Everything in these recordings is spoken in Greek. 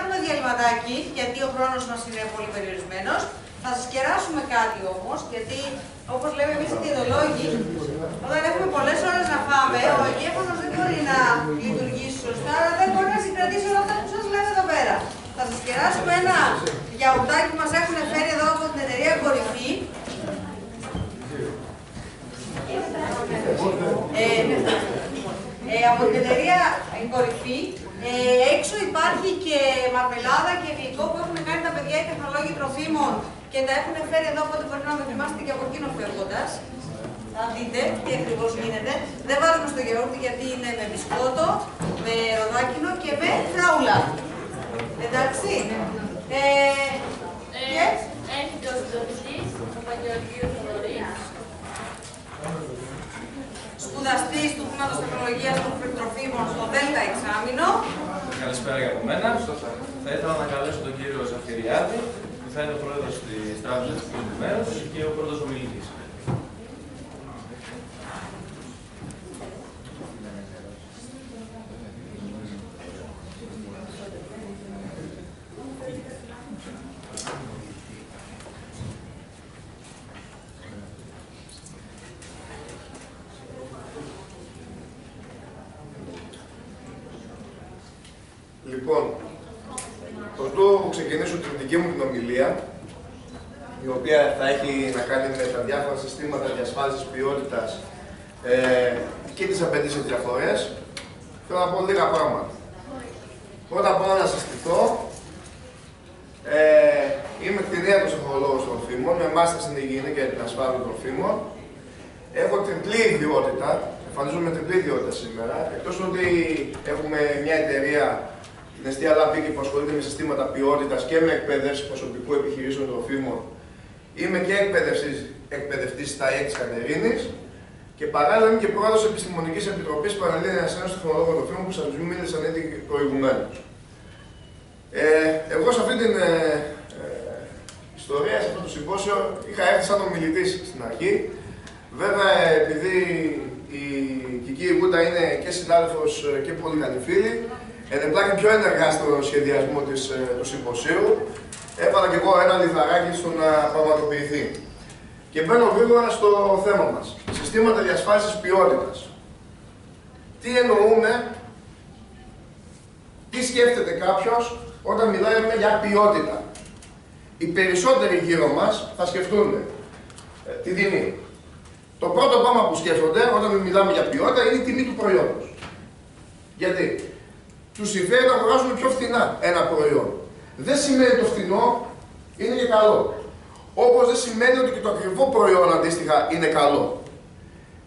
κάνουμε διαλυματάκι, γιατί ο χρόνος μας είναι πολύ περιορισμένος. Θα σας κεράσουμε κάτι όμως, γιατί όπως λέμε εμείς οι διαιτολόγοι, όταν έχουμε πολλές ώρες να φάμε, ο εγκέφαλος δεν μπορεί να λειτουργήσει σωστά, αλλά δεν μπορεί να συγκρατήσει όλα αυτά που σας λέμε εδώ πέρα. Θα σας κεράσουμε ένα γιαουρτάκι που μας έχουν φέρει εδώ από την εταιρεία Κορυφή. Από την εταιρεία Κορυφή. Έξω υπάρχει και μαρμελάδα και γλυκό που έχουν κάνει τα παιδιά οι τεχνολόγοι τροφίμων και τα έχουν φέρει εδώ, οπότε μπορεί να δοκιμάσετε και από εκείνο φεύγοντας. Θα δείτε τι ακριβώς γίνεται. Δεν βάζουμε στο γιαούρτι γιατί είναι με μπισκότο, με ροδάκινο και με φράουλα. Εντάξει. Έχει το συντονιστής, ο Παγγελοκύριος Θοδωρής. Σπουδαστής του Τμήματος Τεχνολογίας των Τροφίμων στο ΔΕΛΤΑ εξάμηνο. Καλησπέρα για από μένα. Θα ήθελα να καλέσω τον κύριο Ζαφυριάδη, που θα είναι ο πρόεδρος της Τράπεζας του Κοινού Μέρους και ο πρώτος ομιλητής. Λοιπόν, πρωτού ξεκινήσω την δική μου την ομιλία, η οποία θα έχει να κάνει με τα διάφορα συστήματα διασφάλισης ποιότητας και τις απαιτήσεις διαφορές, θέλω να πω λίγα πράγματα. Πρώτα απ' όλα να συστηθώ. Είμαι κτηνίατρος τεχνολόγος τροφίμων, με μάστερ στην υγιεινή και την ασφάλεια των τροφίμων. Έχω τριπλή ιδιότητα, εμφανίζομαι με τριπλή ιδιότητα σήμερα, εκτός ότι έχουμε μια εταιρεία, την Εστία Λαμπίκη, που ασχολείται με συστήματα ποιότητας και με εκπαίδευση προσωπικού επιχειρήσεων τροφίμων. Είμαι και εκπαιδευτής στα ΙΕΚ της Κατερίνης και παράλληλα είμαι και πρόεδρος της Επιστημονικής Επιτροπής Πανελλήνιας Ένωσης Τεχνολόγων Τροφίμων, που σας μίλησαν ήδη προηγουμένως. Εγώ σε αυτή την ιστορία, σε αυτό το συμπόσιο, είχα έρθει σαν ομιλητής στην αρχή. Βέβαια, επειδή η Κική Γούτα είναι και συνάδελφος και πολύ καλή φίλη, ενεπλάκη πιο ενεργά στο σχεδιασμό του συμποσίου, έβαλα και εγώ ένα λιθαράκι στο να πραγματοποιηθεί. Και μπαίνω γρήγορα στο θέμα μας. Συστήματα διασφάλισης ποιότητας. Τι εννοούμε, τι σκέφτεται κάποιος όταν μιλάμε για ποιότητα. Οι περισσότεροι γύρω μας θα σκεφτούν τη τιμή. Το πρώτο πράγμα που σκέφτονται όταν μιλάμε για ποιότητα είναι η τιμή του προϊόντος. Γιατί τους συμφέρει να αγοράζουμε πιο φθηνά ένα προϊόν. Δεν σημαίνει το φθηνό είναι και καλό. Όπως δεν σημαίνει ότι και το ακριβό προϊόν αντίστοιχα είναι καλό.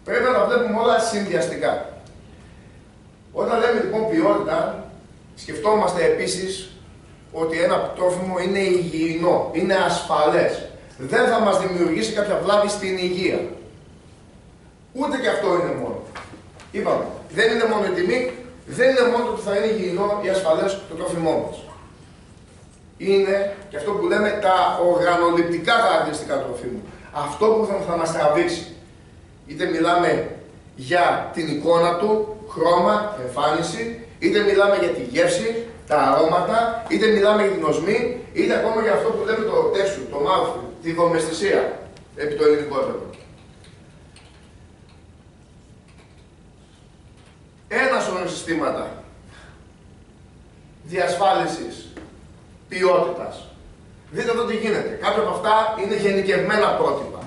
Πρέπει να τα βλέπουμε όλα συνδυαστικά. Όταν λέμε λοιπόν ποιότητα, σκεφτόμαστε επίσης ότι ένα τρόφιμο είναι υγιεινό, είναι ασφαλές. Δεν θα μας δημιουργήσει κάποια βλάβη στην υγεία. Ούτε και αυτό είναι μόνο. Είπαμε, δεν είναι μόνο η τιμή, δεν είναι μόνο το ότι θα είναι υγιεινό ή ασφαλές το τρόφιμό μας. Είναι και αυτό που λέμε τα οργανοληπτικά χαρακτηριστικά του τροφίμου. Αυτό που θα μας τραβήξει. Είτε μιλάμε για την εικόνα του, χρώμα, εμφάνιση, είτε μιλάμε για τη γεύση, τα αρώματα, είτε μιλάμε για την οσμή, είτε ακόμα για αυτό που λέμε το texture, το mouthfeel, τη δομαισθησία, επί το ελληνικό έπρεπε. Ένα σωρό συστήματα διασφάλισης ποιότητας. Δείτε εδώ τι γίνεται. Κάποια από αυτά είναι γενικευμένα πρότυπα.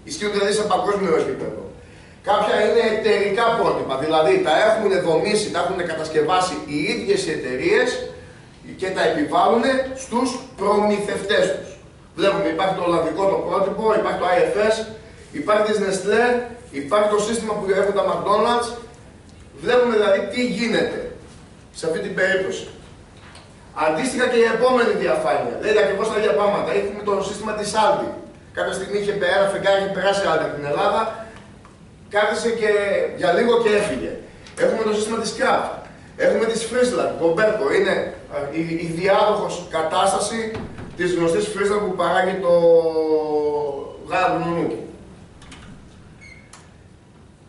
Ισχύουν δηλαδή σε παγκόσμιο επίπεδο. Κάποια είναι εταιρικά πρότυπα, δηλαδή τα έχουν δομήσει, τα έχουν κατασκευάσει οι ίδιες οι εταιρείες και τα επιβάλλουν στους προμηθευτές τους. Βλέπουμε, υπάρχει το ολλανδικό το πρότυπο, υπάρχει το IFS, υπάρχει της Nestlé, υπάρχει το σύστημα που έχουν τα McDonald's. Βλέπουμε δηλαδή τι γίνεται σε αυτή την περίπτωση. Αντίστοιχα και η επόμενη διαφάνεια. Λέει ακριβώς τα ίδια πράγματα. Έχουμε το σύστημα της Aldi. Κάποια στιγμή είχε ένα φεγγάρι, είχε περάσει Aldi από την Ελλάδα, κάθισε και για λίγο και έφυγε. Έχουμε το σύστημα της Kraft. Έχουμε της Friesland, το Berko. Είναι η διάδοχος κατάσταση της γνωστής Friesland που παράγει το γάλα του νουνούκι.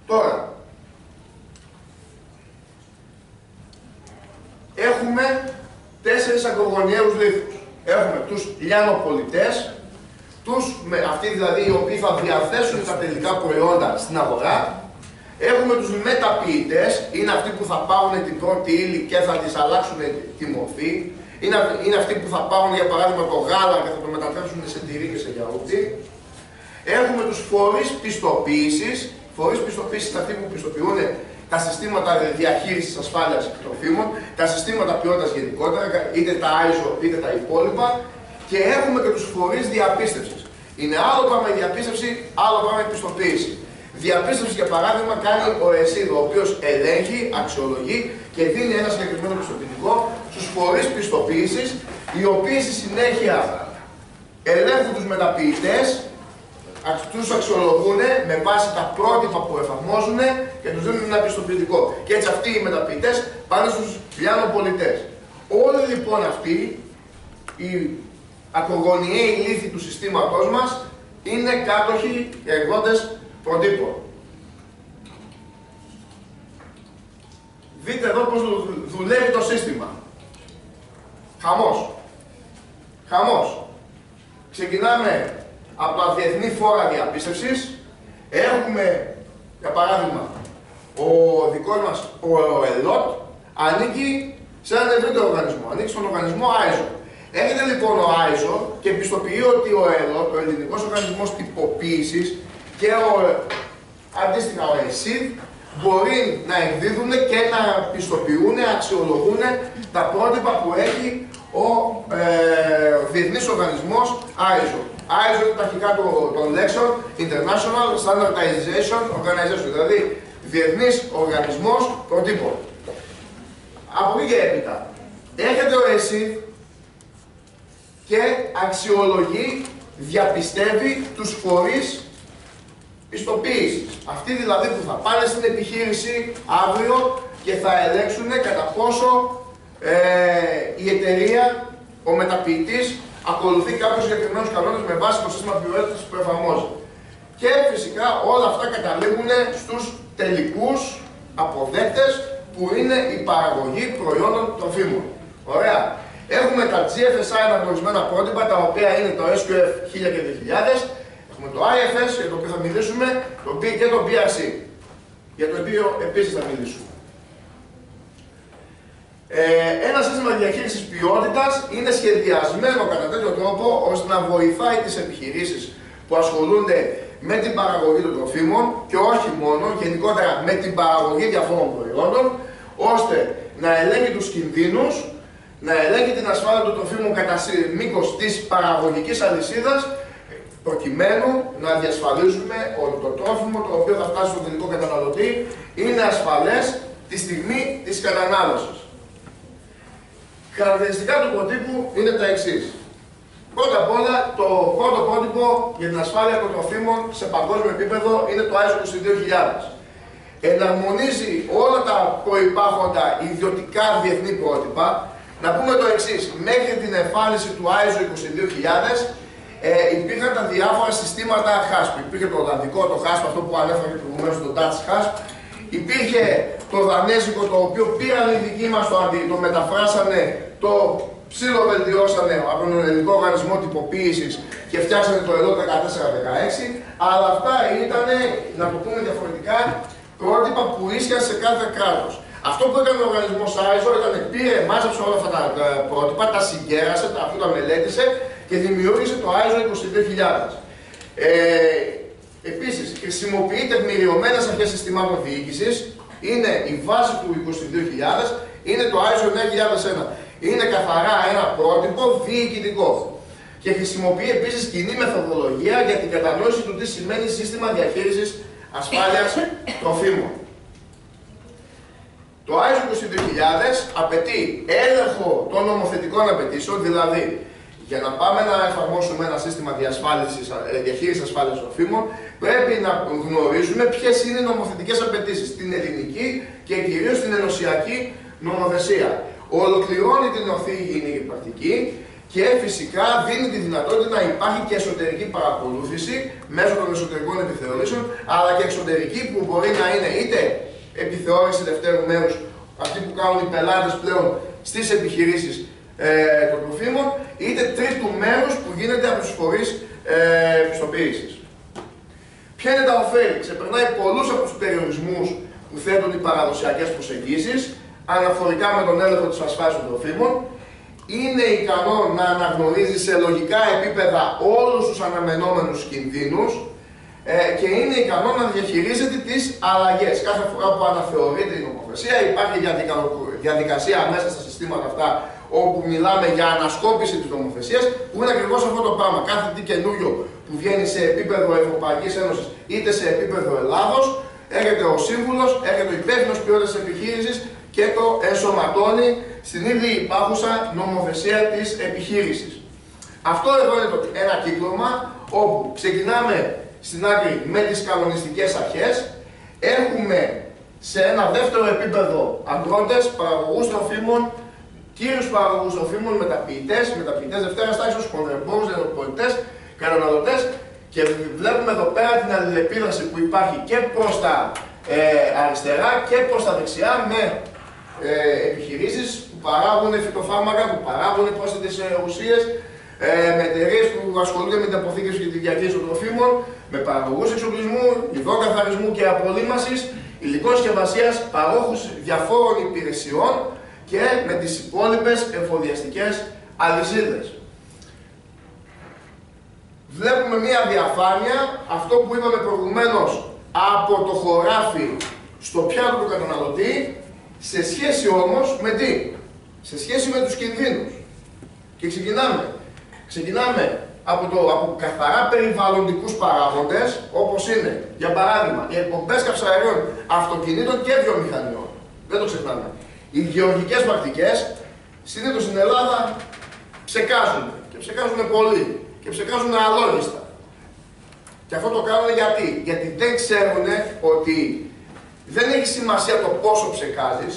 Τώρα, έχουμε 4 ακρογωνιαίους λίθους. Έχουμε τους λιανοπολιτές, αυτοί δηλαδή οι οποίοι θα διαθέσουν τα τελικά προϊόντα στην αγορά. Έχουμε τους μεταποιητές, είναι αυτοί που θα πάρουν την πρώτη ύλη και θα της αλλάξουν τη μορφή. Είναι αυτοί που θα πάρουν για παράδειγμα το γάλα και θα το μετατρέψουν σε τυρί και σε γιαούρτι. Έχουμε τους φορείς πιστοποίησης. Φορείς πιστοποίησης είναι αυτοί που πιστοποιούν τα συστήματα διαχείρισης ασφάλειας τροφίμων, τα συστήματα ποιότητας γενικότερα, είτε τα ISO είτε τα υπόλοιπα. Και έχουμε και τους φορείς διαπίστευσης. Είναι άλλο πράγμα η διαπίστευση, άλλο πράγμα η πιστοποίηση. Διαπίστευση, για παράδειγμα, κάνει ο ΕΣΥΔ, ο οποίος ελέγχει, αξιολογεί και δίνει ένα συγκεκριμένο πιστοποιητικό στους φορείς πιστοποίησης, οι οποίοι στη συνέχεια ελέγχουν τους μεταποιητές, τους αξιολογούν με βάση τα πρότυπα που εφαρμόζουν και τους δίνουν ένα πιστοποιητικό. Και έτσι αυτοί οι μεταποιητές πάνε στους λιανοπολιτές. Όλοι λοιπόν αυτοί οι ακρογωνιαίοι λίθοι του συστήματός μας είναι κάτοχοι και εργότες προτύπων. Δείτε εδώ πώς δουλεύει το σύστημα. Χαμός. Χαμός. Ξεκινάμε από τα διεθνή φόρα διαπίστευσης. Έχουμε, για παράδειγμα, ο δικός μας, ο ΕΛΟΤ, ανήκει σε έναν ευρύτερο οργανισμό. Ανήκει στον οργανισμό ISO. Έρχεται λοιπόν ο ISO και πιστοποιεί ότι ο ΕΛΟΤ, ο Ελληνικός Οργανισμός Τυποποίησης, και αντίστοιχα ο ΕΣΥΔ μπορεί να εκδίδουν και να πιστοποιούν, αξιολογούν τα πρότυπα που έχει ο διεθνής οργανισμός ISO. ISO είναι τα αρχικά των λέξεων International Standardization Organization, δηλαδή Διεθνής Οργανισμός Προτύπων. Από εκεί και έπειτα έρχεται ο ΕΣΥΔ και αξιολογεί, διαπιστεύει τους φορείς πιστοποίησης. Αυτοί δηλαδή που θα πάνε στην επιχείρηση αύριο και θα ελέγξουν κατά πόσο η εταιρεία, ο μεταποιητής, ακολουθεί κάποιους συγκεκριμένους κανόνες με βάση το σύστημα ποιότητας που εφαρμόζει. Και φυσικά όλα αυτά καταλήγουν στους τελικούς αποδέκτες που είναι η παραγωγή προϊόντων τροφίμων. Ωραία. Έχουμε τα GFSI αναγνωρισμένα πρότυπα, τα οποία είναι το SQF 1000 και 2000. Έχουμε το IFS, για το οποίο θα μιλήσουμε, και το BRC, για το οποίο επίσης θα μιλήσουμε. Ένα σύστημα διαχείρισης ποιότητας είναι σχεδιασμένο κατά τέτοιο τρόπο ώστε να βοηθάει τις επιχειρήσεις που ασχολούνται με την παραγωγή των τροφίμων και όχι μόνο, γενικότερα με την παραγωγή διαφόρων προϊόντων, ώστε να ελέγχει τους κινδύνους, να ελέγχει την ασφάλεια των τροφίμων κατά μήκος της παραγωγικής αλυσίδας, προκειμένου να διασφαλίσουμε ότι το τρόφιμο το οποίο θα φτάσει στον τελικό καταναλωτή είναι ασφαλές τη στιγμή της κατανάλωσης. Χαρακτηριστικά του προτύπου είναι τα εξής. Πρώτα απ' όλα, το πρώτο πρότυπο για την ασφάλεια των τροφίμων σε παγκόσμιο επίπεδο είναι το ISO 22000. Εναρμονίζει όλα τα προϋπάρχοντα ιδιωτικά διεθνή πρότυπα. Να πούμε το εξής, μέχρι την εμφάνιση του ISO 22000 υπήρχαν τα διάφορα συστήματα HASP. Υπήρχε το ολλανδικό, το HASP, αυτό που ανέφερε προηγουμένως, το Dutch HASP. Υπήρχε το δανέζικο, το οποίο πήραν οι δικοί μας, το μεταφράσανε, το ψιλοβελτιώσανε από τον Ελληνικό Οργανισμό Τυποποίησης και φτιάξανε το ΕΛΟ 1416. Αλλά αυτά ήταν, να το πούμε διαφορετικά, πρότυπα που ίσχυαν σε κάθε κράτος. Αυτό που έκανε ο οργανισμός ISO ήταν πήρε, μάζεψε όλα αυτά τα πρότυπα, τα συγκέρασε, αφού τα μελέτησε και δημιούργησε το ISO 22000. Επίσης, χρησιμοποιεί τεκμηριωμένες αρχές συστημάτων διοίκησης. Είναι η βάση του 22000, είναι το ISO 9001. Είναι καθαρά ένα πρότυπο διοικητικό. Και χρησιμοποιεί επίσης κοινή μεθοδολογία για την κατανόηση του τι σημαίνει σύστημα διαχείρισης ασφάλειας τροφίμων. Το ISO 22000 απαιτεί έλεγχο των νομοθετικών απαιτήσεων, δηλαδή για να πάμε να εφαρμόσουμε ένα σύστημα διαχείρισης ασφάλειας τροφίμων, πρέπει να γνωρίζουμε ποιες είναι οι νομοθετικές απαιτήσεις στην ελληνική και κυρίως στην ενωσιακή νομοθεσία. Ολοκληρώνει την ορθή υγιεινή πρακτική και φυσικά δίνει τη δυνατότητα να υπάρχει και εσωτερική παρακολούθηση μέσω των εσωτερικών επιθεωρήσεων, αλλά και εξωτερική που μπορεί να είναι είτε επιθεώρηση δευτέρου μέρους, αυτοί που κάνουν οι πελάτες πλέον στις επιχειρήσεις των τροφίμων, είτε τρίτου μέρους που γίνεται από τους φορείς πιστοποίησης. Ποια είναι τα ωφέλη? Ξεπερνάει πολλούς από τους περιορισμούς που θέτουν οι παραδοσιακές προσεγγίσεις αναφορικά με τον έλεγχο της ασφάλειας των τροφίμων. Είναι ικανό να αναγνωρίζει σε λογικά επίπεδα όλους τους αναμενόμενους κινδύνους και είναι ικανό να διαχειρίζεται τις αλλαγές. Κάθε φορά που αναθεωρείται η νομοθεσία υπάρχει διαδικασία μέσα στα συστήματα αυτά όπου μιλάμε για ανασκόπηση της νομοθεσίας, που είναι ακριβώς αυτό το πράγμα. Κάθε τι καινούριο που βγαίνει σε επίπεδο Ευρωπαϊκής Ένωσης είτε σε επίπεδο Ελλάδος, έρχεται ο σύμβουλος, έρχεται ο υπεύθυνος ποιότητας της επιχείρησης και το ενσωματώνει στην ήδη υπάρχουσα νομοθεσία της επιχείρησης. Αυτό εδώ είναι ένα κύκλωμα όπου ξεκινάμε στην άκρη με τις κανονιστικές αρχές, έχουμε σε ένα δεύτερο επίπεδο αγρότες, παραγωγούς τροφίμων, κύριους παραγωγούς τροφίμων, μεταποιητές δευτέρας τάξης, χονδρεμπόρους, λιανοπολιτές, καταναλωτές, και βλέπουμε εδώ πέρα την αλληλεπίδραση που υπάρχει και προς τα αριστερά και προς τα δεξιά με επιχειρήσεις που παράγουν φυτοφάρμακα, που παράγουν πρόσθετες ουσίες, με εταιρείες που ασχολούνται με την αποθήκευση και τη διαχείριση των τροφίμων, με παραγωγούς εξοπλισμού, ειδών καθαρισμού και απολύμασης, υλικών συσκευασίας, παρόχους διαφόρων υπηρεσιών και με τις υπόλοιπες εφοδιαστικές αλυσίδες. Βλέπουμε μία διαφάνεια, αυτό που είπαμε προηγουμένως, από το χωράφι στο πιάτο του καταναλωτή, σε σχέση όμως με τι? Σε σχέση με τους κινδύνους. Και ξεκινάμε από καθαρά περιβαλλοντικούς παράγοντες, όπως είναι, για παράδειγμα, οι εκπομπές καυσαερίων αυτοκινήτων και βιομηχανιών. Δεν το ξεχνάμε. Οι γεωργικές πρακτικές, συνήθως στην Ελλάδα, ψεκάζουν. Και ψεκάζουν πολύ. Και ψεκάζουν αλόγιστα. Και αυτό το κάνουν γιατί? Γιατί δεν ξέρουν ότι δεν έχει σημασία το πόσο ψεκάζεις,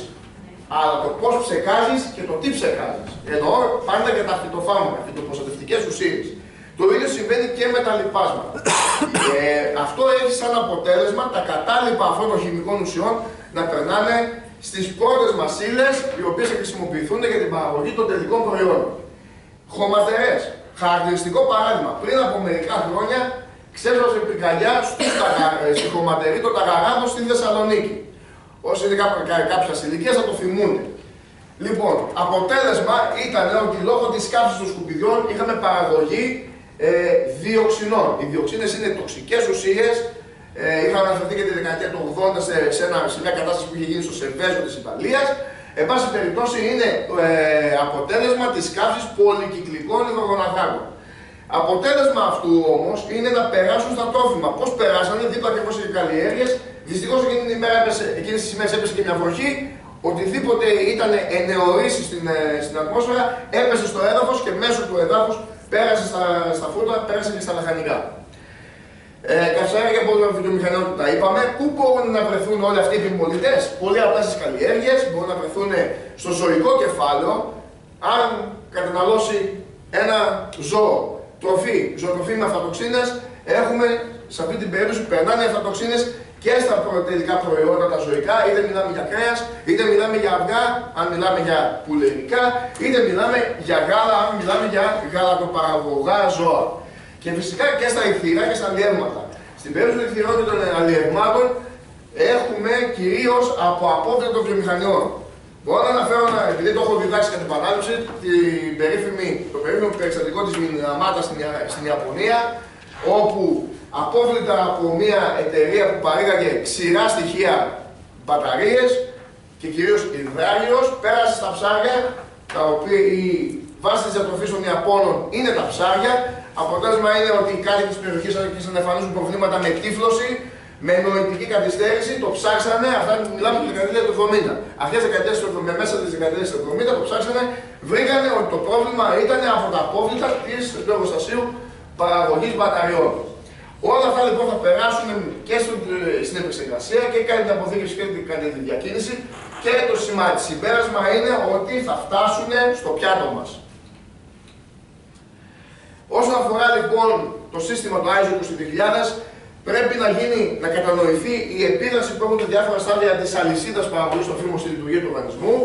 αλλά το πώς ψεκάζεις και το τι ψεκάζεις. Εννοώ πάντα για τα φυτοφάρμακα, φυτοπροστατευτικές ουσίες. Το ίδιο συμβαίνει και με τα λιπάσματα. Αυτό έχει σαν αποτέλεσμα τα κατάλοιπα αυτών των χημικών ουσιών να περνάνε στις πρώτες μας ύλες, οι οποίες θα χρησιμοποιηθούν για την παραγωγή των τελικών προϊόντων. Χωματερές. Χαρακτηριστικό παράδειγμα. Πριν από μερικά χρόνια ξέσπασε πυρκαγιά στη χωματερή των Ταγαράδων στη Θεσσαλονίκη. Όσοι είναι κάποια ηλικία θα το θυμούνται. Λοιπόν, αποτέλεσμα ήταν ότι λόγω της καύσης των σκουπιδιών είχαμε παραγωγή διοξινών. Οι διοξίνες είναι τοξικές ουσίες. Είχαμε αναφερθεί και τη δεκαετία του 80 σε μια κατάσταση που είχε γίνει στο Σεβέζο της Ιταλίας. Εν πάση περιπτώσει, είναι αποτέλεσμα της καύσης πολυκυκλικών υδρογοναθράκων. Αποτέλεσμα αυτού όμως είναι να περάσουν στα τρόφιμα. Πώς περάσανε, δίπλα ακριβώς οι καλλιέργειες. Δυστυχώς εκείνες τις ημέρες έπεσε και μια βροχή. Οτιδήποτε ήταν ενεωρήσει στην ατμόσφαιρα έπεσε στο έδαφος και μέσω του εδάφους πέρασε στα φρούτα, πέρασε και στα λαχανικά. Καυσαέρια από την βιομηχανία που τα είπαμε. Πού μπορούν να βρεθούν όλοι αυτοί οι επιμολυντές? Πολύ απλά στις καλλιέργειες, μπορούν να βρεθούν στο ζωικό κεφάλαιο. Αν καταναλώσει ένα ζώο ζωοτροφή με αφατοξίνες, έχουμε σε αυτή την περίπτωση που περνάνε οι αφατοξίνες και στα τελικά προϊόντα τα ζωικά, είτε μιλάμε για κρέας, είτε μιλάμε για αυγά, αν μιλάμε για πουλερικά, είτε μιλάμε για γάλα, αν μιλάμε για γαλατοπαραγωγά ζώα. Και φυσικά και στα ηχθηρά και στα αλλιεύματα. Στην περίπτωση των ηχθηρών και των αλλιευμάτων έχουμε κυρίως από απόβλητα των βιομηχανιών. Μπορώ να αναφέρω, επειδή το έχω διδάξει κατά την επανάληψη, το περίφημο περιστατικό της Μιναμάτα στην Ιαπωνία, όπου απόβλητα από μια εταιρεία που παρήγαγε ξηρά στοιχεία μπαταρίες και κυρίως υδράργυρος πέρασε στα ψάρια, τα οποία η βάση της διατροφής των Ιαπώνων είναι τα ψάρια. Αποτέλεσμα είναι ότι οι κάτοικοι της περιοχής άρχισαν να εμφανίζουν προβλήματα με τύφλωση, με νοητική καθυστέρηση, το ψάξανε, αυτά μιλάμε για τη δεκαετία του 70. Μέσα της δεκαετίας του 70 το ψάξανε, βρήκανε ότι το πρόβλημα ήταν από τα απόβλητα του εργοστασίου παραγωγής μπαταριών. Όλα αυτά λοιπόν θα περάσουν και στην επεξεργασία και κατά την αποθήκευση και κατά τη διακίνηση και το συμπέρασμα είναι ότι θα φτάσουν στο πιάτο μας. Όσον αφορά λοιπόν το σύστημα του ISO 22000, πρέπει να κατανοηθεί η επίδραση που έχουν τα διάφορα στάδια της αλυσίδας παραγωγής τροφίμων στη λειτουργία του οργανισμού.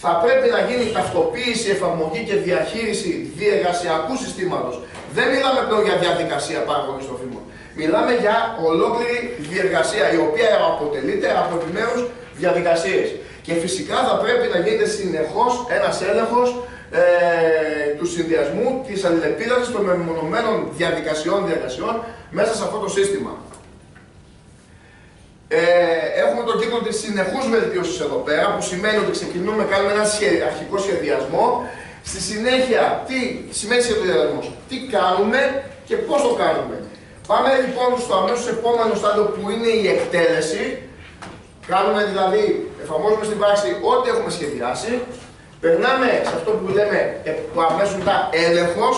θα πρέπει να γίνει ταυτοποίηση, εφαρμογή και διαχείριση διεργασιακού συστήματος. Δεν μιλάμε πλέον για διαδικασία παραγωγής τροφίμων. Μιλάμε για ολόκληρη διεργασία, η οποία αποτελείται από επιμέρους διαδικασίες. Και φυσικά θα πρέπει να γίνεται συνεχώς ένας έλεγχος του συνδυασμού, της αλληλεπίδρασης των μεμονωμένων διαδικασιών μέσα σε αυτό το σύστημα. Έχουμε τον κύκλο της συνεχούς βελτίωσης εδώ πέρα, που σημαίνει ότι ξεκινούμε, κάνουμε ένα αρχικό σχεδιασμό. Στη συνέχεια, τι σημαίνει σχεδιασμός, τι κάνουμε και πώς το κάνουμε. Πάμε λοιπόν στο αμέσως επόμενο στάδιο που είναι η εκτέλεση. Κάνουμε δηλαδή, εφαρμόζουμε στην πράξη ό,τι έχουμε σχεδιάσει. Περνάμε σε αυτό που λέμε αμέσως μετά έλεγχος.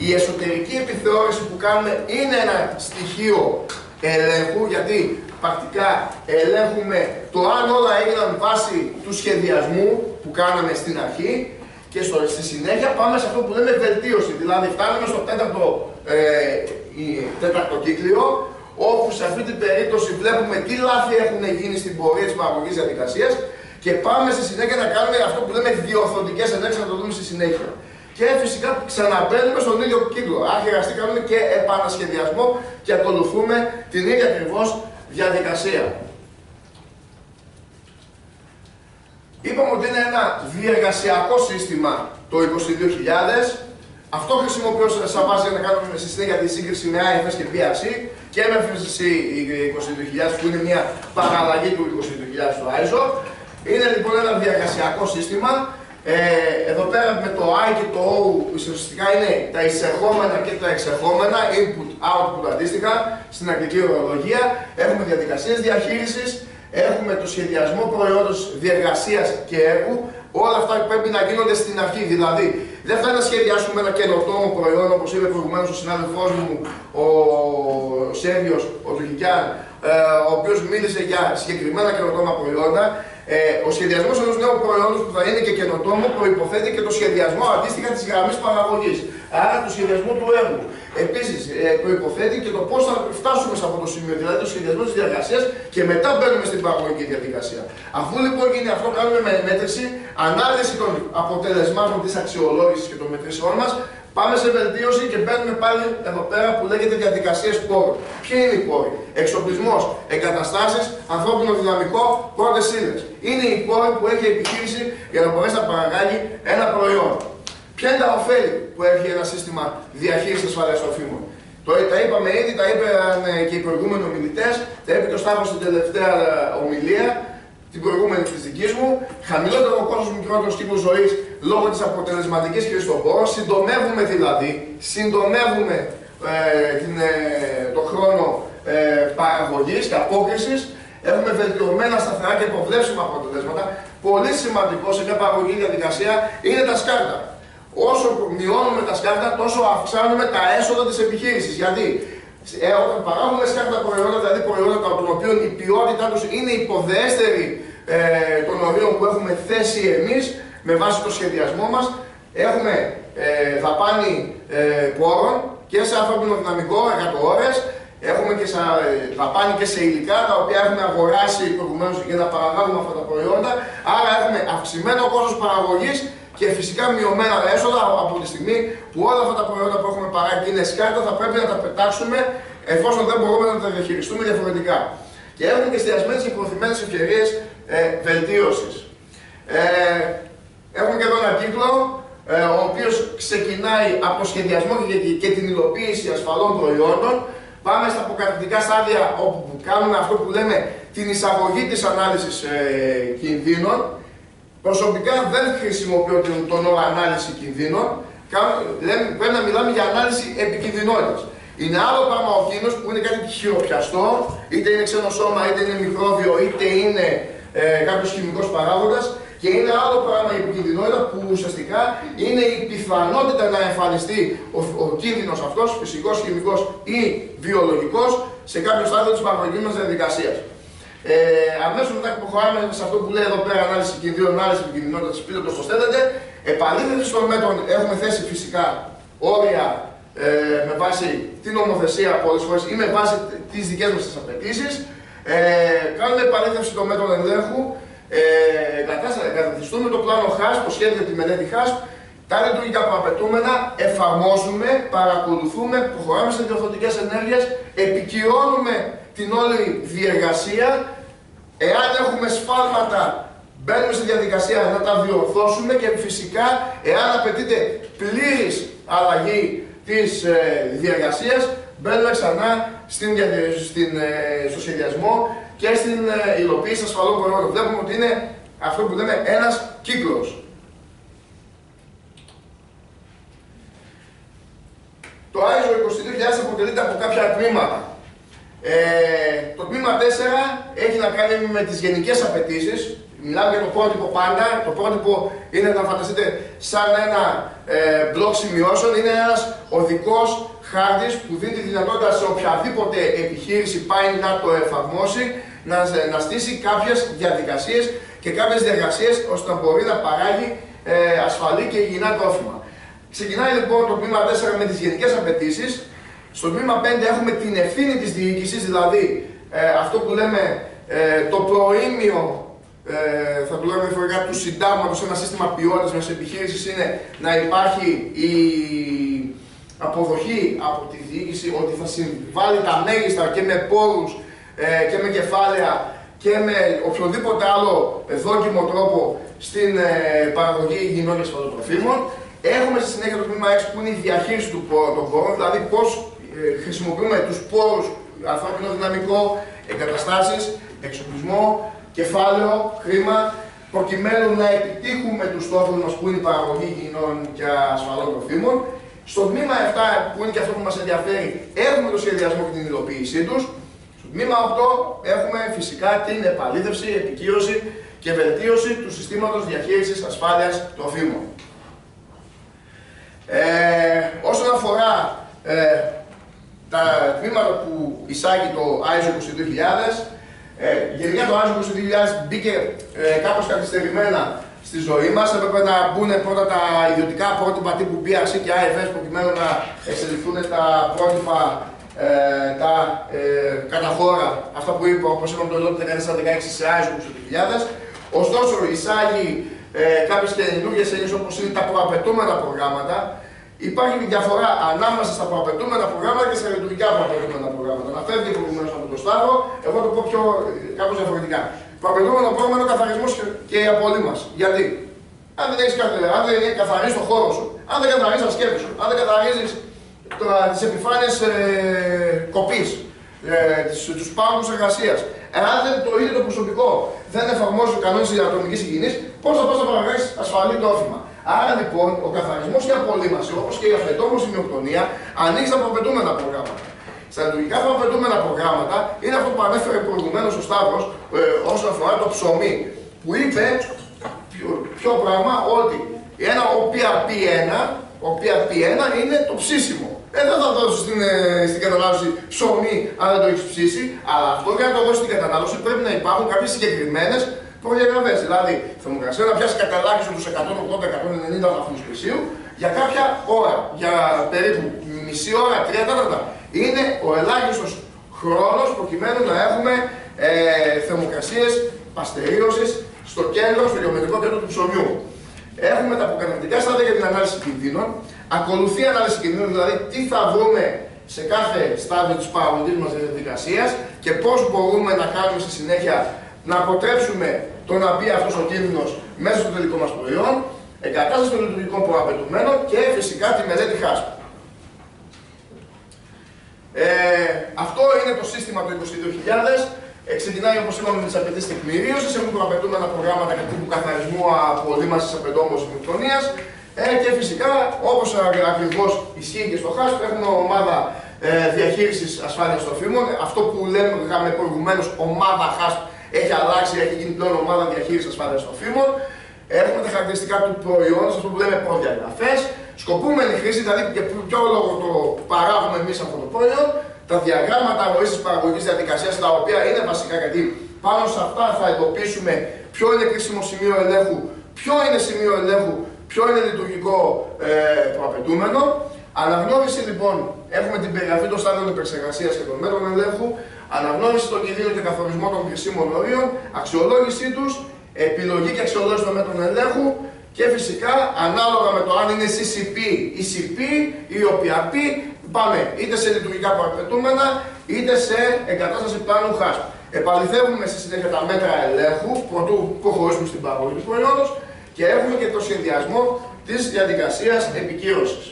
Η εσωτερική επιθεώρηση που κάνουμε είναι ένα στοιχείο ελέγχου, γιατί πρακτικά ελέγχουμε το αν όλα έγιναν βάσει του σχεδιασμού που κάναμε στην αρχή. Και στη συνέχεια πάμε σε αυτό που λέμε βελτίωση. Δηλαδή φτάνουμε στο τέταρτο κύκλιο, όπου σε αυτή την περίπτωση βλέπουμε τι λάθη έχουν γίνει στην πορεία της παραγωγής διαδικασίας και πάμε στη συνέχεια να κάνουμε αυτό που λέμε διορθωτικές ενέργειες, να το δούμε στη συνέχεια. Και φυσικά ξαναμπαίνουμε στον ίδιο κύκλο. Αν χρειαστεί, κάνουμε και επανασχεδιασμό και ακολουθούμε την ίδια ακριβώς διαδικασία. Είπαμε ότι είναι ένα διεργασιακό σύστημα το 22.000. Αυτό χρησιμοποιούμε σαν βάση για να κάνουμε στη συνέχεια τη σύγκριση με IFS και PRC και MFSC 22.000 που είναι μια παραλλαγή του 22.000 στο ISO. Είναι λοιπόν ένα διεργασιακό σύστημα. Εδώ πέρα με το I και το O ουσιαστικά είναι τα εισερχόμενα και τα εξερχόμενα, input-output αντίστοιχα στην αγγλική ορολογία. Έχουμε διαδικασίες διαχείρισης, έχουμε το σχεδιασμό προϊόντος, διεργασίας και έργου. Όλα αυτά πρέπει να γίνονται στην αρχή. Δηλαδή, δεν θα να σχεδιάσουμε ένα καινοτόμο προϊόν, όπως είπε προηγουμένως ο συνάδελφός μου, ο Σέριος, ο Τουχικιάν, ο οποίος μίλησε για συγκεκριμένα καινοτόμα προϊόντα. Ο σχεδιασμός ενός νέου προϊόντος που θα είναι και καινοτόμο προϋποθέτει και το σχεδιασμό αντίστοιχα της γραμμής παραγωγής. Άρα, το σχεδιασμό του έργου. Επίσης, προϋποθέτει και το πώς θα φτάσουμε σε αυτό το σημείο, δηλαδή το σχεδιασμό της διαδικασίας και μετά μπαίνουμε στην παραγωγική διαδικασία. Αφού λοιπόν γίνει αυτό, κάνουμε με μέτρηση, ανάλυση των αποτελεσμάτων της αξιολόγησης και των μετρήσεών μας. Πάμε σε βελτίωση και μπαίνουμε πάλι εδώ πέρα που λέγεται διαδικασίες πόρων. Ποιοι είναι οι πόροι? Εξοπλισμός, εγκαταστάσεις, ανθρώπινο δυναμικό, πρώτες ύλες. Είναι οι πόροι που έχει η επιχείρηση για να μπορέσει να παραγάγει ένα προϊόν. Ποια είναι τα ωφέλη που έχει ένα σύστημα διαχείρισης ασφαλείας τροφίμων? Τα είπαμε ήδη, τα είπαν και οι προηγούμενοι ομιλητές, τα είπε και ο Σταύρος στην τελευταία ομιλία, την προηγούμενη της δικής μου. Χαμηλότερο κόστος, μικρότερος κύκλος ζωής λόγω της αποτελεσματικής χρήσης των πόρων. Συντομεύουμε δηλαδή, το χρόνο παραγωγής και απόκρισης. Έχουμε βελτιωμένα σταθερά και προβλέψιμα αποτελέσματα. Πολύ σημαντικό σε μια παραγωγική διαδικασία είναι τα σκάρτα. Όσο μειώνουμε τα σκάρτα, τόσο αυξάνουμε τα έσοδα της επιχείρησης. Γιατί όταν παράγουμε σκάρτα προϊόντα, δηλαδή προϊόντα των οποίων η ποιότητά τους είναι υποδέστερη των ορίων που έχουμε θέσει εμείς με βάση το σχεδιασμό μας, έχουμε δαπάνη πόρων και σε ανθρώπινο δυναμικό, εργατοώρες, έχουμε και δαπάνη και σε υλικά τα οποία έχουμε αγοράσει προηγουμένως για να παραγάγουμε αυτά τα προϊόντα. Άρα έχουμε αυξημένο κόστος παραγωγής και φυσικά μειωμένα έσοδα από τη στιγμή που όλα αυτά τα προϊόντα που έχουμε παράγει είναι σκάρτα, θα πρέπει να τα πετάξουμε εφόσον δεν μπορούμε να τα διαχειριστούμε διαφορετικά. Και έχουμε και εστιασμένες και προωθημένες ευκαιρίες βελτίωσης. Έχουμε και εδώ ένα κύκλο, ο οποίος ξεκινάει από σχεδιασμό και την υλοποίηση ασφαλών προϊόντων. Πάμε στα αποκαταρκτικά στάδια όπου κάνουμε αυτό που λέμε την εισαγωγή της ανάλυσης κινδύνων. Προσωπικά δεν χρησιμοποιώ τον όρο ανάλυση κινδύνων. Πρέπει να μιλάμε για ανάλυση επικινδυνότητας. Είναι άλλο πράγμα ο κίνδυνος που είναι κάτι χειροπιαστό, είτε είναι ξένο σώμα, είτε είναι μικρόβιο, είτε είναι κάποιος χημικός παράγοντας. Και είναι άλλο πράγμα η επικινδυνότητα που ουσιαστικά είναι η πιθανότητα να εμφανιστεί ο κίνδυνος αυτός, φυσικός, χημικός ή βιολογικός, σε κάποιο στάδιο της παραγωγικής μας διαδικασίας. Αμέσως μετά που προχωράμε σε αυτό που λέει εδώ πέρα ανάλυση κινδύνων, ανάλυση επικινδυνότητας, πείτε το όπως θέλετε. Επαλήθευση των μέτρων, έχουμε θέσει φυσικά όρια με βάση την νομοθεσία πολλές φορές ή με βάση τις δικές μας τις απαιτήσεις. Κάνουμε επαλήθευση των μέτρων ελέγχου. εγκαταστήσουμε το πλάνο HASP, το σχέδιο τη μελέτη HASP, τα λειτουργικά προαπαιτούμενα, εφαρμόζουμε, παρακολουθούμε, προχωράμε σε διορθωτικές ενέργειες, επικυρώνουμε την όλη διεργασία. Εάν έχουμε σφάλματα, μπαίνουμε στη διαδικασία να τα διορθώσουμε και φυσικά, εάν απαιτείται πλήρης αλλαγή της διεργασίας, μπαίνουμε ξανά στο σχεδιασμό και στην υλοποίηση ασφαλών προϊόντων. Βλέπουμε ότι είναι αυτό που λέμε ένας κύκλος. Το ISO 22000 αποτελείται από κάποια τμήματα. Το τμήμα 4 έχει να κάνει με τις γενικές απαιτήσεις. Μιλάμε για το πρότυπο πάντα. Το πρότυπο είναι, να φανταστείτε, σαν ένα μπλοκ σημειώσεων. Είναι ένας οδικός χάρτης που δίνει τη δυνατότητα σε οποιαδήποτε επιχείρηση πάει να το εφαρμόσει, να στήσει κάποιες διαδικασίες και κάποιες διεργασίες ώστε να μπορεί να παράγει ασφαλή και υγιεινά τρόφιμα. Ξεκινάει λοιπόν το τμήμα 4 με τις γενικές απαιτήσεις. Στο τμήμα 5 έχουμε την ευθύνη της διοίκησης, δηλαδή αυτό που λέμε το προήμιο, θα το λέμε διαφορετικά, του συντάγματος, ένα σύστημα ποιότητας μιας επιχείρησης είναι να υπάρχει η αποδοχή από τη διοίκηση ότι θα συμβάλλει τα μέγιστα και με πόρους και με κεφάλαια και με οποιοδήποτε άλλο δόκιμο τρόπο στην παραγωγή υγιεινών και ασφαλών τροφίμων. Έχουμε στη συνέχεια το τμήμα 6 που είναι η διαχείριση των πόρων, δηλαδή πώς χρησιμοποιούμε τους πόρους, ανθρώπινο δυναμικό, εγκαταστάσεις, εξοπλισμό, κεφάλαιο, χρήμα, προκειμένου να επιτύχουμε τους στόχους μας που είναι η παραγωγή υγιεινών και ασφαλών τροφίμων. Στο τμήμα 7, που είναι και αυτό που μας ενδιαφέρει, έχουμε το σχεδιασμό και την υλοποίησή τους. Στο τμήμα 8 έχουμε φυσικά την επαλήθευση, επικύρωση και βελτίωση του συστήματος διαχείρισης ασφάλειας τροφίμων. Όσον αφορά τα τμήματα που εισάγει το ISO 22000, γενικά το ISO 22000 μπήκε κάπως καθυστερημένα στη ζωή μας. Έπρεπε να μπουν πρώτα τα ιδιωτικά πρότυπα τύπου BRC και IFS προκειμένου να εξελιχθούν τα πρότυπα τα κατά χώρα, αυτά που είπα, όπως είπαμε το 1416 σε ISO 22000. Ωστόσο, εισάγει κάποιες καινούργιες έννοιες όπως είναι τα προαπαιτούμενα προγράμματα. Υπάρχει διαφορά ανάμεσα στα προαπαιτούμενα προγράμματα και στα λειτουργικά προαπαιτούμενα προγράμματα. Να φεύγει προηγουμένως από το Σταύρο, εγώ το πω κάπως διαφορετικά. Προαπαιτούμενο πρόγραμμα είναι ο καθαρισμός και η απολύμαση. Γιατί? Αν δεν έχεις καθαρίσει το χώρο σου, αν δεν καθαρίζεις τα σκεύη σου, αν δεν καθαρίζεις τις επιφάνειες κοπής, τους πάγκους εργασίας, εάν το ίδιο το προσωπικό δεν εφαρμόζει τους κανόνες της ατομικής υγιεινής, πώς θα πας να παραγράσεις ασφαλή τρόφιμα? Άρα λοιπόν ο καθαρισμός και η απολύμαση, όπως και η αφεντόμως ημιοκτονία, ανοίγει στα προαπαιτούμενα προγράμματα. Στα λειτουργικά προαπαιτούμενα προγράμματα είναι αυτό που ανέφερε προηγουμένως ο Σταύρος όσον αφορά το ψωμί, που είπε ποιο πράγμα, ότι ο PRP1 είναι το ψήσιμο. Δεν θα δώσει στην κατανάλωση ψωμί αν δεν το έχει ψήσει, αλλά αυτό για να το δώσει στην κατανάλωση πρέπει να υπάρχουν κάποιες συγκεκριμένες προδιαγραφές. Δηλαδή, θερμοκρασία να πιάσει καταλάχιστον τους 180-190 βαθμούς Κελσίου για κάποια ώρα, για περίπου μισή ώρα, 3 τέταρτα. Είναι ο ελάχιστος χρόνος προκειμένου να έχουμε θερμοκρασίες παστερίωσης στο κέντρο, στο γεωμετρικό κέντρο του ψωμιού. Έχουμε τα αποκαταρκτικά στάδια για την ανάλυση κινδύνων. Ακολουθεί η ανάλυση κινδύνων, δηλαδή τι θα βρούμε σε κάθε στάδιο της παραγωγής μας διαδικασίας και πώς μπορούμε να κάνουμε στη συνέχεια να αποτρέψουμε το να μπει αυτός ο κίνδυνος μέσα στο τελικό μας προϊόν, εγκατάσταση των λειτουργικών προαπαιτουμένων και φυσικά τη μελέτη HASP. Αυτό είναι το σύστημα του 22.000. Ξεκινάει, όπως είπαμε, με τις απαιτήσεις τεκμηρίωσης, έχουν προαπαιτούμενα προγράμματα τύπου καθαρισμού, απολύμασης, απεντόμωσης, ημιοκτονίας και φυσικά, όπως ακριβώς ισχύει και στο HASP, έχουμε ομάδα διαχείρισης ασφάλειας τροφίμων. Αυτό που λέγαμε προηγουμένως, ομάδα HASP, έχει αλλάξει, έχει γίνει πλέον ομάδα διαχείρισης ασφάλειας τροφίμων. Έχουμε τα χαρακτηριστικά του προϊόντος, αυτό που λέμε προδιαγραφές, σκοπούμενη χρήση, δηλαδή για ποιο λόγο το παράγουμε εμείς αυτό το προϊόν, τα διαγράμματα ροής της παραγωγικής διαδικασίας, τα οποία είναι βασικά γιατί πάνω σε αυτά θα εντοπίσουμε ποιο είναι κρίσιμο σημείο ελέγχου, ποιο είναι σημείο ελέγχου, ποιο είναι λειτουργικό προαπαιτούμενο. Αναγνώριση λοιπόν, έχουμε την περιγραφή των στάδιων επεξεργασίας και των μέτρων ελέγχου, αναγνώριση των κινδύνων και καθορισμό των χρησίμων ορίων, αξιολόγησή τους, επιλογή και αξιολόγηση των μέτρων ελέγχου και φυσικά ανάλογα με το αν είναι CCP ή CP ή OPRP, πάμε είτε σε λειτουργικά προαπαιτούμενα είτε σε εγκατάσταση πλάνου HASP. Επαληθεύουμε στη συνέχεια τα μέτρα ελέγχου προτού προχωρήσουμε στην παραγωγή του προϊόντος και έχουμε και το συνδυασμό της διαδικασίας επικύρωσης.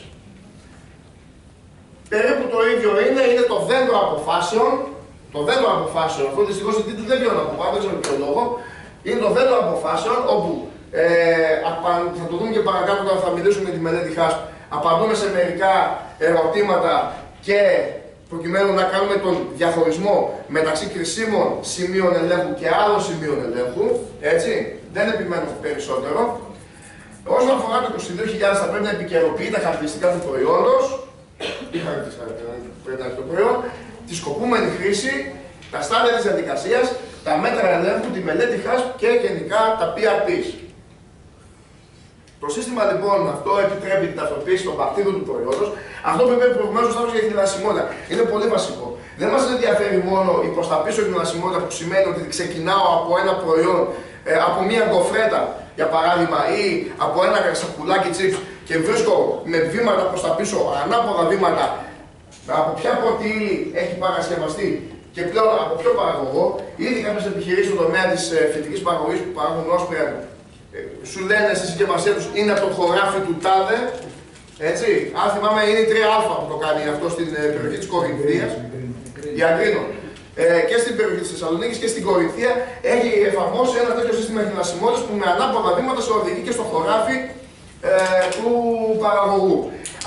Περίπου το ίδιο είναι το δέντρο αποφάσεων. Το δέντρο αποφάσεων, αυτό δυστυχώς δεν βιώνω από πάνω, δεν ξέρω ποιο λόγο. Είναι το δέντρο αποφάσεων όπου θα το δούμε και παρακάτω όταν θα μιλήσουμε για τη μελέτη HASP. Απαντούμε σε μερικά ερωτήματα και προκειμένου να κάνουμε τον διαχωρισμό μεταξύ κρισίμων σημείων ελέγχου και άλλων σημείων ελέγχου. Έτσι, δεν επιμένω περισσότερο. Όσον αφορά το 22.000 θα πρέπει να επικαιροποιεί τα χαρακτηριστικά του προϊόντος. Τι χαρακτηριστικά πρέπει να έχει το προϊόν, τη σκοπούμενη χρήση, τα στάδια της διαδικασίας, τα μέτρα ελέγχου, τη μελέτη HASP και γενικά τα PRPs. Το σύστημα λοιπόν αυτό επιτρέπει την ταυτοποίηση των παρτίδων του προϊόντος. Αυτό που είπε προηγουμένως ο για την χνηλασιμότητα είναι πολύ βασικό. Δεν μας ενδιαφέρει μόνο η προς τα πίσω χνηλασιμότητα που σημαίνει ότι ξεκινάω από ένα προϊόν, από μία γκοφρέτα για παράδειγμα ή από ένα σακουλάκι chips και βρίσκω με βήματα προς τα πίσω, ανάποδα βήματα, από ποια πρώτη ύλη έχει παρασκευαστεί και πλέον από ποιο παραγωγό. Ήδη κάποιες επιχειρήσεις στον τομέα της φυτικής παραγωγής που παράγουν όσπρια σου λένε στη συσκευασία τους είναι από το χωράφι του τάδε. Έτσι, αν θυμάμαι είναι η 3α που το κάνει αυτό στην περιοχή της Κορινθίας, η Αγκρίνο. Και στην περιοχή της Θεσσαλονίκης και στην Κορινθία έχει εφαρμόσει ένα τέτοιο σύστημα χνηλασιμότητας που με ανάποδα βήματα σε οδηγεί και στο χωράφι του παραγωγού.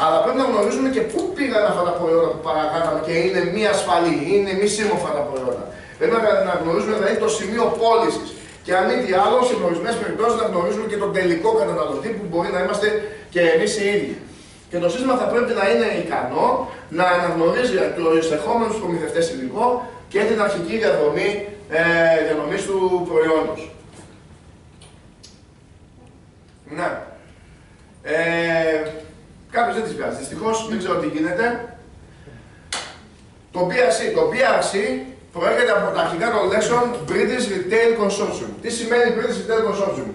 Αλλά πρέπει να γνωρίζουμε και πού πήγαν αυτά τα προϊόντα που παρακάταμε και είναι μη ασφαλή, είναι μη σύμμορφα τα προϊόντα. Πρέπει να γνωρίζουμε δηλαδή το σημείο πώλησης. Και αν μη τι άλλο, σε ορισμένες περιπτώσεις να γνωρίζουμε και τον τελικό καταναλωτή που μπορεί να είμαστε και εμείς οι ίδιοι. Και το σύστημα θα πρέπει να είναι ικανό να αναγνωρίζει τους εισερχόμενους προμηθευτές υλικό και την αρχική διαδρομή του προϊόντος. Ναι. Κάποιος δεν τις βγάζει. Δυστυχώς δεν ξέρω τι γίνεται. Το BRC προέρχεται από τα αρχικά των λέξεων British Retail Consortium. Τι σημαίνει British Retail Consortium?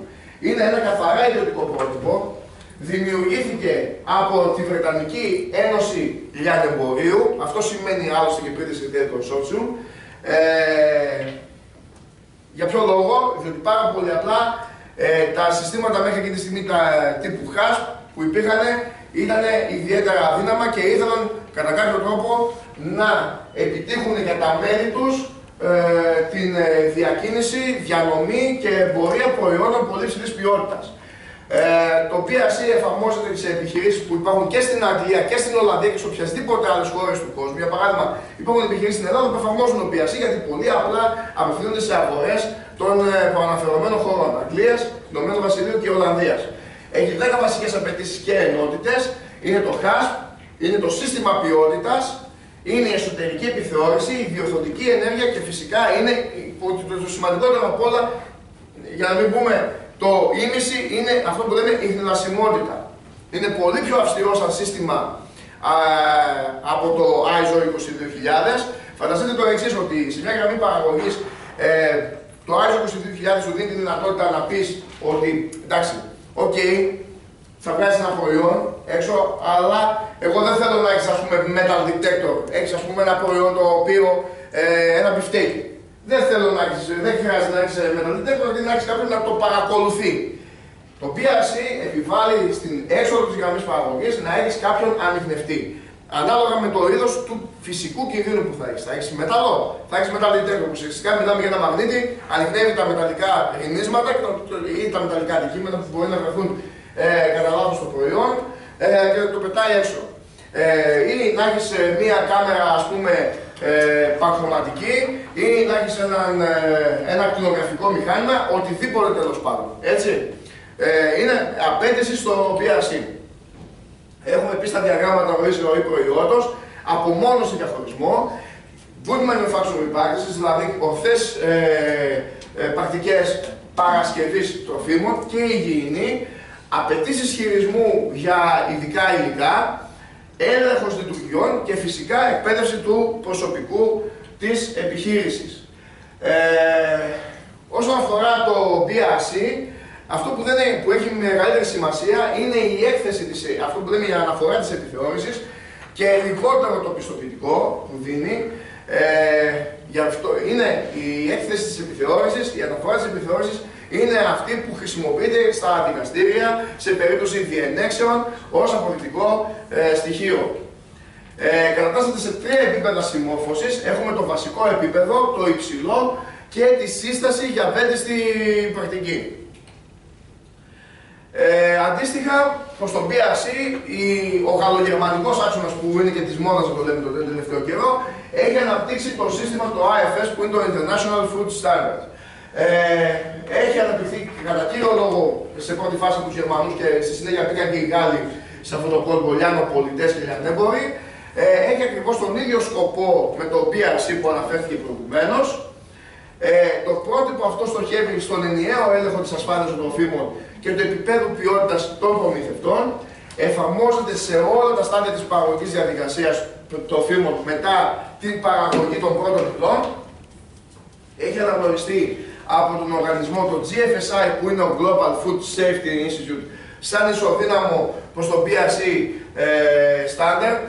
Είναι ένα καθαρά ιδιωτικό πρότυπο. Δημιουργήθηκε από τη Βρετανική Ένωση Λιανεμπορίου. Αυτό σημαίνει άλλωστε και British Retail Consortium. Για ποιο λόγο? Διότι πάρα πολύ απλά τα συστήματα μέχρι εκείνη τη στιγμή τα τύπου HASP που υπήρχαν ήταν ιδιαίτερα αδύναμα και ήθελαν κατά κάποιο τρόπο να επιτύχουν για τα μέλη τους την διακίνηση, διανομή και εμπορία προϊόντων πολύ υψηλής ποιότητας. Το BRC εφαρμόζεται σε επιχειρήσεις που υπάρχουν και στην Αγγλία και στην Ολλανδία και σε οποιασδήποτε άλλες χώρες του κόσμου. Για παράδειγμα, υπάρχουν επιχειρήσεις στην Ελλάδα που εφαρμόζουν το BRC γιατί πολύ απλά απευθύνονται σε αγορές των προαναφερομένων χωρών Αγγλίας, Ηνωμένου Βασιλείου και Ολλανδίας. Έχει 10 βασικές απαιτήσεις και ενότητες. Είναι το HASP, είναι το σύστημα ποιότητας, είναι η εσωτερική επιθεώρηση, η διορθωτική ενέργεια και φυσικά είναι το σημαντικότερο από όλα, για να μην πούμε το ίμιση, είναι αυτό που λέμε η χνηλασιμότητα. Είναι πολύ πιο αυστηρό σαν σύστημα από το ISO 22000. Φανταστείτε το εξής, ότι σε μια γραμμή παραγωγής το ISO 22000 σου δίνει τη δυνατότητα να πεις ότι εντάξει, οκ, θα βγάζεις ένα προϊόν έξω, αλλά εγώ δεν θέλω να έχεις, ας πούμε, metal detector. Έχεις, ας πούμε, ένα προϊόν το οποίο, ένα μπιφτέκι. Δεν θέλω να έχεις, δεν χρειάζεται να έχεις metal detector, γιατί να έχεις κάποιον να το παρακολουθεί. Το BRC επιβάλλει στην έξοδο της γραμμής παραγωγής να έχεις κάποιον ανιχνευτή. Ανάλογα με το είδος του φυσικού κινδύνου που θα έχεις. Θα έχεις μεταλλό, θα έχεις metal detector, που ουσιαστικά μιλάμε για ένα μαγνήτη, ανιχνεύει τα μεταλλικά ρινίσματα ή τα μεταλλικά αντικείμενα που μπορεί να βρεθούν κατά λάθος στο προϊόν και το πετάει έξω. Ή να έχεις μία κάμερα, ας πούμε, παχρωματική, ή να έχεις ένα ακτινογραφικό μηχάνημα, οτιδήποτε τέλος πάντων. Έτσι. Είναι απέτηση στο BRC. Έχουμε επίσης τα διαγράμματα ροής προϊόντος, απομόνωση και χωρισμό, good manufacturing practices, δηλαδή ορθές πρακτικές παρασκευής τροφίμων και υγιεινή, απαιτήσεις χειρισμού για ειδικά υλικά, έλεγχος λειτουργιών και φυσικά εκπαίδευση του προσωπικού της επιχείρησης. Όσον αφορά το BRC, αυτό που έχει μεγαλύτερη σημασία είναι η έκθεση αυτό που λέμε η αναφορά της επιθεώρησης και λιγότερο το πιστοποιητικό που δίνει. Γι' αυτό είναι η έκθεση της επιθεώρησης, η αναφορά της επιθεώρησης είναι αυτή που χρησιμοποιείται στα δικαστήρια σε περίπτωση διενέξεων ως αποδεικτικό στοιχείο. Κατατάσσεται σε 3 επίπεδα συμμόρφωσης. Έχουμε το βασικό επίπεδο, το υψηλό και τη σύσταση για βέλτιστη πρακτική. Αντίστοιχα, προς τον BRC, ο γαλλογερμανικός άξονας που είναι και της μόδας, το λέμε τον τελευταίο καιρό, έχει αναπτύξει το σύστημα το IFS που είναι το International Food Standard. Έχει αναπτυχθεί κατά κύριο λόγο σε πρώτη φάση από τους Γερμανούς και στη συνέχεια πήγαν και οι Γάλλοι σε αυτό το κόλπο, λιανοπολιτές και λιανέμποροι. Έχει ακριβώς τον ίδιο σκοπό με το BRC που αναφέρθηκε προηγουμένως. Το πρότυπο αυτό στοχεύει στον ενιαίο έλεγχο της ασφάλειας των τροφίμων και του επίπεδου ποιότητας των προμηθευτών. Εφαρμόζεται σε όλα τα στάδια της παραγωγικής διαδικασίας τροφίμων μετά την παραγωγή των πρώτων υλών. Έχει αναγνωριστεί από τον οργανισμό το GFSI που είναι ο Global Food Safety Institute σαν ισοδύναμο προς το BRC Standard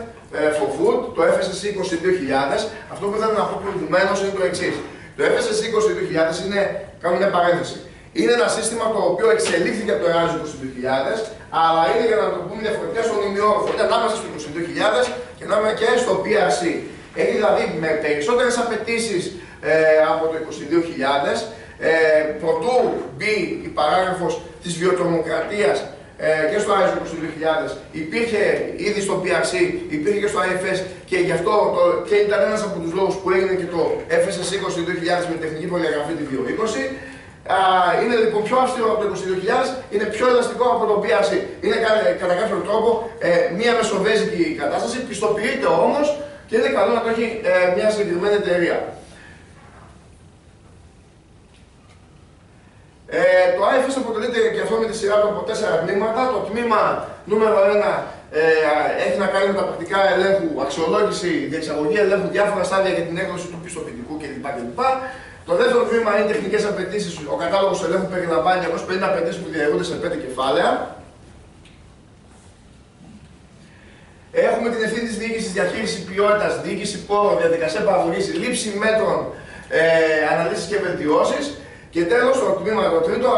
for Food, το FSSC 22000. Αυτό που ήθελα να πω προηγουμένως είναι το εξής. Το FSSC 22000 είναι, κάνω μια παρένθεση, είναι ένα σύστημα το οποίο εξελίχθηκε από το EASO 22000, αλλά είναι, για να το πούμε διαφορετικά, στον ημιόροφο. Είναι ανάμεσα στο 22000 και και στο BRC. Έχει δηλαδή με περισσότερες απαιτήσεις από το 22000. Προτού μπει η παράγραφος της βιοτρομοκρατίας και στο ISO 22000, υπήρχε ήδη στο BRC, υπήρχε και στο IFS και γι' αυτό και ήταν ένας από τους λόγους που έγινε και το FSSC 22000 με τεχνική προδιαγραφή τη 220. Είναι λοιπόν πιο αυστηρό από το 22000, είναι πιο ελαστικό από το BRC. Είναι κατά κάποιο τρόπο μια μεσοβέζικη κατάσταση, πιστοποιείται όμως και είναι καλό να το έχει μια συγκεκριμένη εταιρεία. Το IFS αποτελείται και αυτό με τη σειρά του από 4 τμήματα. Το τμήμα νούμερο 1 έχει να κάνει με τα πρακτικά ελέγχου, αξιολόγηση, διεξαγωγή ελέγχου, διάφορα στάδια για την έκδοση του πιστοποιητικού κλπ. Το δεύτερο τμήμα είναι τεχνικές απαιτήσεις. Ο κατάλογος ελέγχου περιλαμβάνει 250 απαιτήσεις που διαιρούνται σε 5 κεφάλαια. Έχουμε την ευθύνη της διοίκησης, διαχείριση ποιότητας, διοίκηση πόρων, διαδικασία παραγωγής, λήψη μέτρων, αναλύσεις και βελτιώσεις. Και τέλος, το τμήμα το τρίτο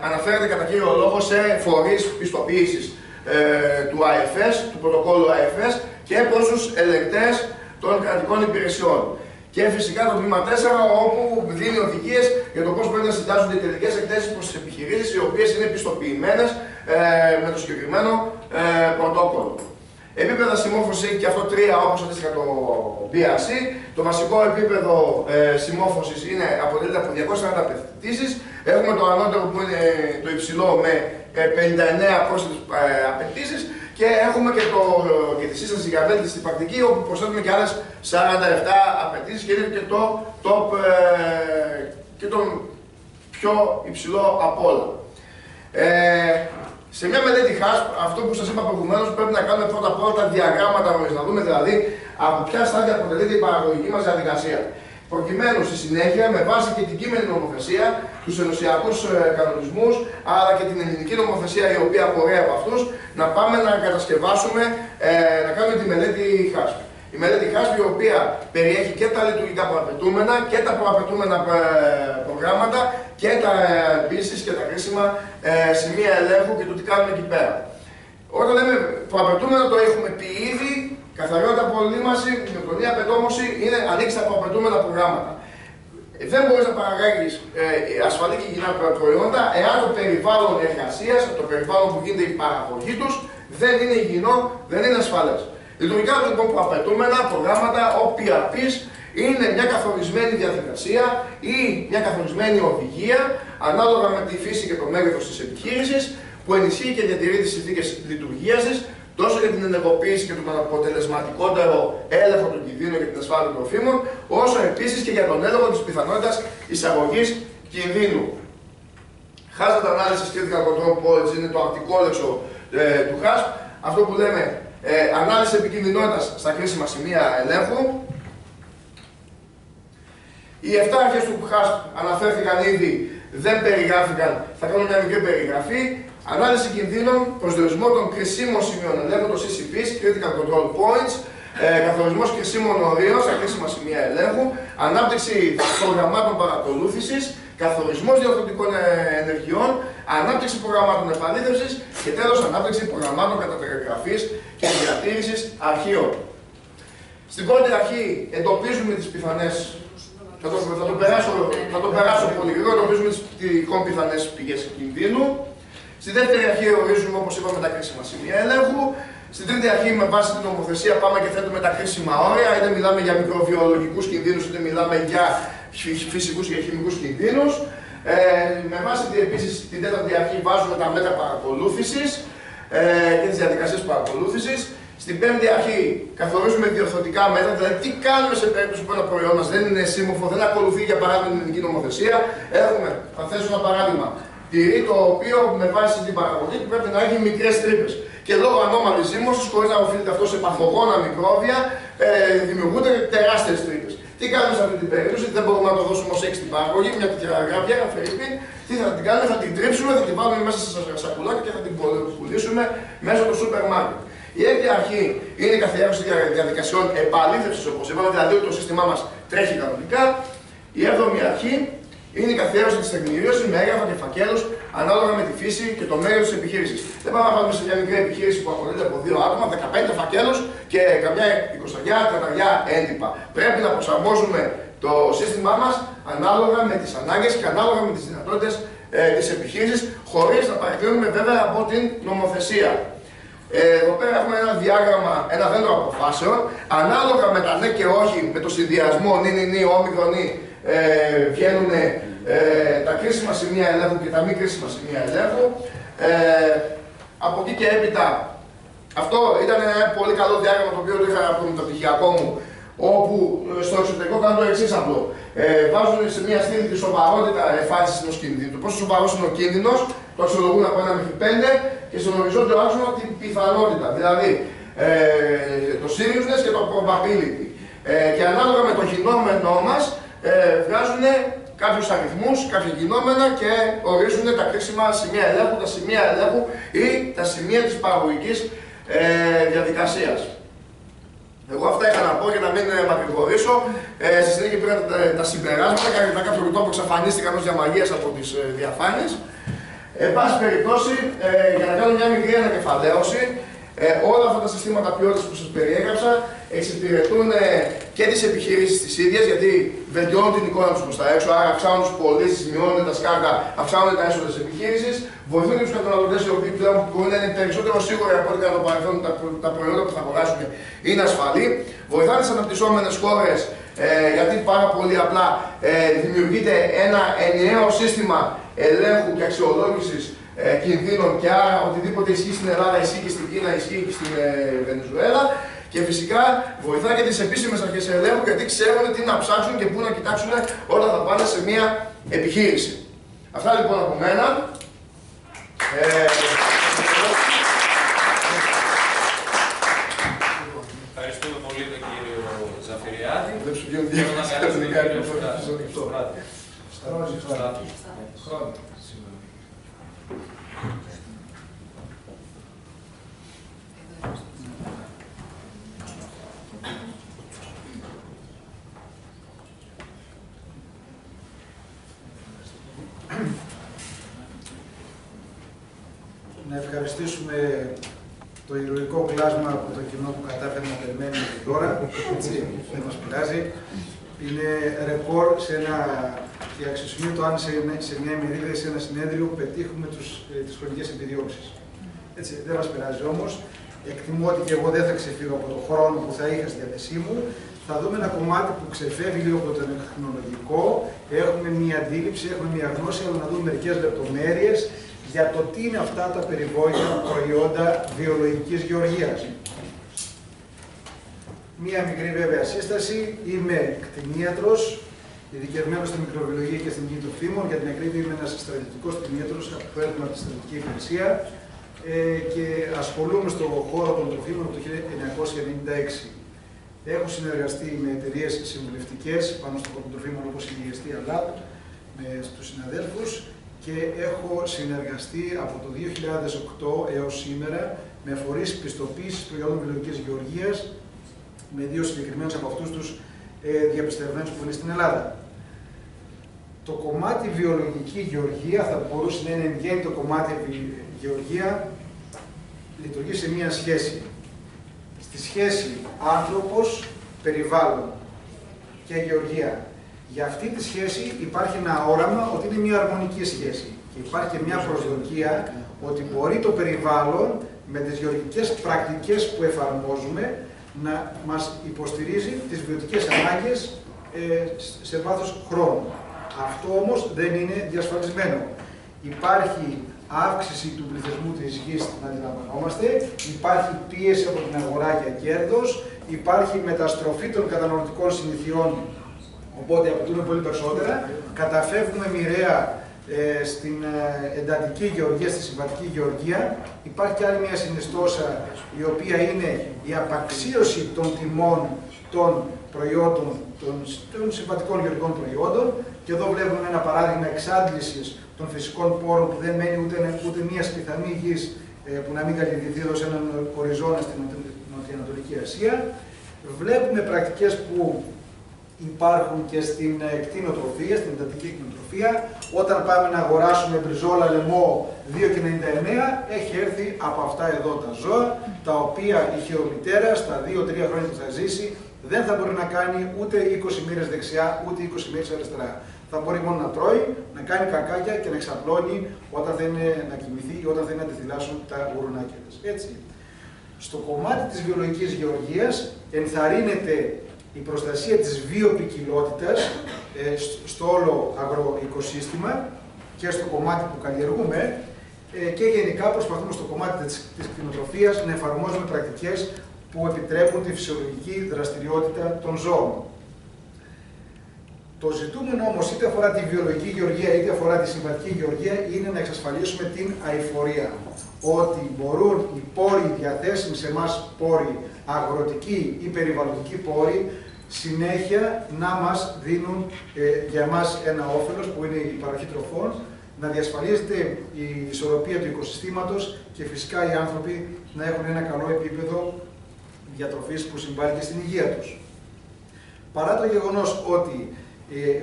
αναφέρεται κατά κύριο λόγο σε φορείς πιστοποίησης του IFS, του πρωτοκόλλου IFS και προς τους ελεγκτές των κρατικών υπηρεσιών. Και φυσικά το τμήμα 4, όπου δίνει οδηγίες για το πώς πρέπει να συντάσσονται οι τελικές εκθέσεις προς τις επιχειρήσεις, οι οποίες είναι πιστοποιημένες με το συγκεκριμένο πρωτόκολλο. Επίπεδα συμμόρφωσης έχει και αυτό 3, όπως αντίστοιχα το BRC. Το βασικό επίπεδο συμμόρφωσης αποτελείται από 240 απαιτήσεις. Έχουμε το ανώτερο που είναι το υψηλό με 59 πρόσθετες απαιτήσεις και έχουμε και τη σύσταση για βέλτιστη πρακτική, όπου προσθέτουμε και άλλες 47 απαιτήσεις και είναι και το top και το πιο υψηλό από όλα. Σε μια μελέτη HASP, αυτό που σας είπα προηγουμένως, πρέπει να κάνουμε πρώτα διαγράμματα νωρίς, να δούμε δηλαδή από ποια στάδια αποτελείται η παραγωγική μας διαδικασία. Προκειμένου στη συνέχεια, με βάση και την κείμενη νομοθεσία, τους ενωσιακούς κανονισμούς, αλλά και την ελληνική νομοθεσία η οποία απορρέει από αυτούς, να πάμε να κατασκευάσουμε, να κάνουμε τη μελέτη HASP. Η μελέτη HASP, η οποία περιέχει και τα λειτουργικά προαπαιτούμενα και τα προαπαιτούμενα προγράμματα και επίσης και τα κρίσιμα σημεία ελέγχου και το τι κάνουμε εκεί πέρα. Όταν λέμε προαπαιτούμενα, το έχουμε πει ήδη, καθαριότητα απολύμαση, μικρονία απαιτόμωση, είναι ανοίξει τα προαπαιτούμενα προγράμματα. Δεν μπορείς να παραγάγεις ασφαλή και υγιεινά προϊόντα εάν το περιβάλλον εργασίας, το περιβάλλον που γίνεται η παραγωγή τους, δεν είναι υγιεινό, δεν είναι ασφαλές. Λειτουργικά λοιπόν προαπαιτούμενα προγράμματα, OPRPs, είναι μια καθορισμένη διαδικασία ή μια καθορισμένη οδηγία, ανάλογα με τη φύση και το μέγεθος της επιχείρησης, που ενισχύει και διατηρεί τις συνθήκες λειτουργίας της, τόσο για την ενεργοποίηση και τον αποτελεσματικότερο έλεγχο των κινδύνων και την ασφάλεια των τροφίμων, όσο επίσης και για τον έλεγχο της πιθανότητας εισαγωγής κινδύνου. Hazard Analysis Critical Control Points είναι το αρκτικό λεξο του HASP, αυτό που λέμε ανάλυση επικινδυνότητας στα κρίσιμα σημεία ελέγχου. Οι 7 αρχές του ΧΑΣΠ αναφέρθηκαν ήδη, δεν περιγράφηκαν, θα κάνω μια μικρή περιγραφή. Ανάλυση κινδύνων, προσδιορισμό των κρισίμων σημείων ελέγχου, το CCPs, Critical Control Points, καθορισμός κρισίμων ορίων στα κρίσιμα σημεία ελέγχου, ανάπτυξη προγραμμάτων παρακολούθησης, καθορισμός διορθωτικών ενεργειών, ανάπτυξη προγραμμάτων επαλήθευσης και τέλος ανάπτυξη προγραμμάτων καταγραφής και διατήρησης αρχείων. Στην πρώτη αρχή εντοπίζουμε τις πιθανές, θα το περάσω πολύ γρήγορα, εντοπίζουμε τις τυχόν πιθανές πηγές κινδύνου. Στη δεύτερη αρχή ορίζουμε, όπως είπαμε, τα κρίσιμα σημεία ελέγχου. Στην τρίτη αρχή, με βάση την νομοθεσία, πάμε και θέτουμε τα κρίσιμα όρια. Είτε μιλάμε για μικροβιολογικούς κινδύνους, είτε μιλάμε για φυσικούς και χημικούς κινδύνους. Με βάση επίσης την τέταρτη αρχή, βάζουμε τα μέτρα παρακολούθησης και τις διαδικασίες παρακολούθησης. Στην πέμπτη αρχή, καθορίζουμε διορθωτικά μέτρα, δηλαδή τι κάνουμε σε περίπτωση που ένα προϊόν μας δεν είναι σύμμορφο, δεν ακολουθεί για παράδειγμα την ελληνική νομοθεσία. Θα θέσω ένα παράδειγμα. Τυρί το οποίο με βάση την παραγωγή του πρέπει να έχει μικρές τρύπες. Και λόγω ανώμαλης ζύμωσης, χωρίς να οφείλεται αυτό σε παθογόνα μικρόβια, δημιουργούνται τεράστιες τρύπες. Τι κάνουμε σε αυτή την περίπτωση, δεν μπορούμε να το δώσουμε ως έξι στην παραγωγή, μια τέτοια γραβιά, ένα φερρυπίν. Τι θα την κάνουμε, θα την τρίψουμε, θα την βάλουμε μέσα σε σακουλάκια και θα την πουλήσουμε μέσω του σούπερ μάρκετ. Η έκτη αρχή είναι η καθιέρωση διαδικασιών επαλήθευσης, όπως είπαμε, δηλαδή ότι το σύστημά μας τρέχει κανονικά. Η έβδομη αρχή είναι η καθιέρωση της τεκμηρίωσης με έγγραφα και φακέλους ανάλογα με τη φύση και το μέγεθος της επιχείρησης. Δεν πάμε να βάλουμε σε μια μικρή επιχείρηση που αποτελείται από 2 άτομα, 15 φακέλους και καμιά 20-30 έντυπα. Πρέπει να προσαρμόζουμε το σύστημά μας ανάλογα με τις ανάγκες και ανάλογα με τις δυνατότητες της επιχείρησης, χωρίς να παρεκκλίνουμε βέβαια από την νομοθεσία. Εδώ πέρα έχουμε ένα διάγραμμα, ένα δέντρο αποφάσεων, ανάλογα με τα ναι και όχι, με το συνδυασμό νη, όμικρον, βγαίνουν τα κρίσιμα σημεία ελέγχου και τα μη κρίσιμα σημεία ελέγχου. Από εκεί και έπειτα, αυτό ήταν ένα πολύ καλό διάγραμμα το οποίο το είχα από το μεταπτυχιακό μου, όπου στο εξωτερικό κάνουν το εξής απλό. Βάζουν σε μια στήλη τη σοβαρότητα εμφάνισης ενός κινδύνου. Το πόσο σοβαρός είναι ο κίνδυνος, το αξιολογούν από 1 μέχρι 5 και στον οριζόντιο άξονα την πιθανότητα. Δηλαδή το seriousness και το probability. Και ανάλογα με το κινόμενό μας, βγάζουν κάποιους αριθμούς, κάποια κινόμενα και ορίζουν τα κρίσιμα σημεία ελέγχου, τα σημεία ελέγχου ή τα σημεία της παραγωγικής διαδικασίας. Εγώ αυτά είχα να πω για να μην μακρηγορήσω. Στη συνέχεια πήρα τα συμπεράσματα, κατά κάποιο τρόπο εξαφανίστηκαν ως διαμαγείας από τις διαφάνειες. Εν πάση περιπτώσει, για να κάνω μια μικρή ανακεφαλαίωση, όλα αυτά τα συστήματα ποιότητας που σας περιέγραψα εξυπηρετούν και τις επιχειρήσεις τις ίδιες, γιατί βελτιώνουν την εικόνα τους προς τα έξω, άρα αυξάνουν τις πωλήσεις, μειώνουν τα σκάρτα, αυξάνουν τα έσοδα της επιχείρησης, βοηθούν και τους καταναλωτές οι οποίοι πλέον μπορεί να είναι περισσότερο σίγουροι από ό,τι κατά το παρελθόν τα προϊόντα που θα αγοράσουν είναι ασφαλή, βοηθάνε τις αναπτυσσόμενες χώρες, γιατί πάρα πολύ απλά δημιουργείται ένα ενιαίο σύστημα ελέγχου και αξιολόγησης κινδύνων και άρα οτιδήποτε ισχύει στην Ελλάδα, ισχύει και στην Κίνα, ισχύει και στην Βενεζουέλα. Και φυσικά βοηθά και τις επίσημες αρχές ελέγχου γιατί ξέρουν τι να ψάξουν και πού να κοιτάξουν όταν θα πάνε σε μια επιχείρηση. Αυτά λοιπόν από μένα. Ευχαριστούμε πολύ τον κύριο Ζαφυριάδη. Δεν σου βγαίνουν Να ευχαριστήσουμε το ηρωικό κλάσμα από το κοινό που κατάφερε να περιμένει τώρα. Έτσι, δεν μας πειράζει. Είναι ρεκόρ σε ένα αξιοσημείωτο αν σε μια ημερίδα ή σε ένα συνέδριο πετύχουμε τις χρονικές επιδιώξεις. Έτσι, δεν μας πειράζει όμως. Εκτιμώ ότι και εγώ δεν θα ξεφύγω από τον χρόνο που θα είχα στη διάθεσή μου. Θα δούμε ένα κομμάτι που ξεφεύγει λίγο από το τεχνολογικό. Έχουμε μια αντίληψη, έχουμε μια γνώση, αλλά να δούμε μερικές λεπτομέρειες για το τι είναι αυτά τα περιβόητα προϊόντα βιολογικής γεωργίας. Μία μικρή βέβαια σύσταση. Είμαι κτηνίατρος, ειδικευμένος στη μικροβιολογία και στην υγεία των φύμων. Για την ακρίβεια είμαι ένας στρατιωτικός κτηνίατρος που έρχομαι από τη στρατιωτική υπηρεσία και ασχολούμαι στον χώρο των τροφίμων από το 1996. Έχω συνεργαστεί με εταιρείες συμβουλευτικές πάνω στο κομμάτι των τροφίμων όπως η Υγεστία Lab, με τους συναδέλφους, και έχω συνεργαστεί από το 2008 έως σήμερα με φορείς πιστοποίησης προϊόντων βιολογικής γεωργίας, με 2 συγκεκριμένους από αυτούς τους διαπιστευμένους που είναι στην Ελλάδα. Το κομμάτι βιολογική γεωργία θα μπορούσε να είναι εν γέννη το κομμάτι γεωργία, λειτουργεί σε μία σχέση. Στη σχέση άνθρωπος-περιβάλλον και γεωργία. Για αυτή τη σχέση υπάρχει ένα όραμα ότι είναι μια αρμονική σχέση. Και υπάρχει και μια προσδοκία ότι μπορεί το περιβάλλον με τις γεωργικές πρακτικές που εφαρμόζουμε να μας υποστηρίζει τις βιωτικές ανάγκες σε βάθος χρόνου. Αυτό όμως δεν είναι διασφαλισμένο. Υπάρχει αύξηση του πληθυσμού της γης, να αντιλαμβανόμαστε, υπάρχει πίεση από την αγορά για κέρδος, υπάρχει μεταστροφή των καταναλωτικών συνηθιών, οπότε απαιτούμε πολύ περισσότερα, καταφεύγουμε μοιραία στην εντατική γεωργία, στη συμβατική γεωργία. Υπάρχει και άλλη μια συνιστόσα, η οποία είναι η απαξίωση των τιμών των προϊόντων, των συμβατικών γεωργικών προϊόντων, και εδώ βλέπουμε ένα παράδειγμα εξάντλησης των φυσικών πόρων που δεν μένει ούτε μία σπιθανή γης που να μην καλλιεργηθεί εδώ σε έναν οριζόνα στην Νοτιοανατολική Ασία. Βλέπουμε πρακτικές που υπάρχουν και στην κτηνοτροφία, στην εντατική κτηνοτροφία. Όταν πάμε να αγοράσουμε μπριζόλα λαιμό 2,99, έχει έρθει από αυτά εδώ τα ζώα, τα οποία η χειρομητέρα στα 2-3 χρόνια που θα ζήσει δεν θα μπορεί να κάνει ούτε 20 μοίρες δεξιά, ούτε 20 μοίρες αριστερά. Θα μπορεί μόνο να τρώει, να κάνει κακάκια και να ξαπλώνει όταν θα είναι να κοιμηθεί ή όταν θα είναι να τη θυλάσουν τα γουρουνάκια της. Έτσι. Στο κομμάτι της βιολογικής γεωργίας ενθαρρύνεται η προστασία της βιοποικιλότητας στο όλο αγροοικοσύστημα και στο κομμάτι που καλλιεργούμε, και γενικά προσπαθούμε στο κομμάτι της κτηνοτροφίας να εφαρμόζουμε πρακτικές που επιτρέπουν τη φυσιολογική δραστηριότητα των ζώων. Το ζητούμενο όμως, είτε αφορά τη βιολογική γεωργία είτε αφορά τη συμβατική γεωργία, είναι να εξασφαλίσουμε την αειφορία. Ότι μπορούν οι πόροι διαθέσιμοι σε εμάς, πόροι αγροτικοί ή περιβαλλοντικοί πόροι, συνέχεια να μας δίνουν για εμάς ένα όφελος που είναι η παροχή τροφών, να διασφαλίζεται η ισορροπία του οικοσυστήματος και φυσικά οι άνθρωποι να έχουν ένα καλό επίπεδο διατροφής που συμβάλλει και στην υγεία τους. Παρά το γεγονός ότι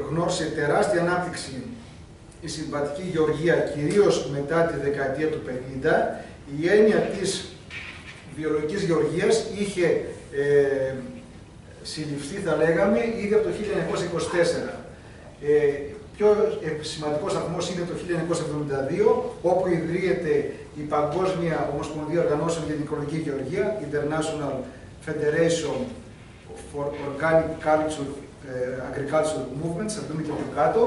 γνώρισε τεράστια ανάπτυξη η συμβατική γεωργία, κυρίως μετά τη δεκαετία του 50, η έννοια της βιολογικής γεωργίας είχε συλληφθεί, θα λέγαμε, ήδη από το 1924. Πιο σημαντικός σταθμός είναι το 1972, όπου ιδρύεται η Παγκόσμια Ομοσπονδία Οργανώσεων για την Οικολογική Γεωργία, International Federation for Organic Agricultural Movements, θα δούμε και πιο κάτω.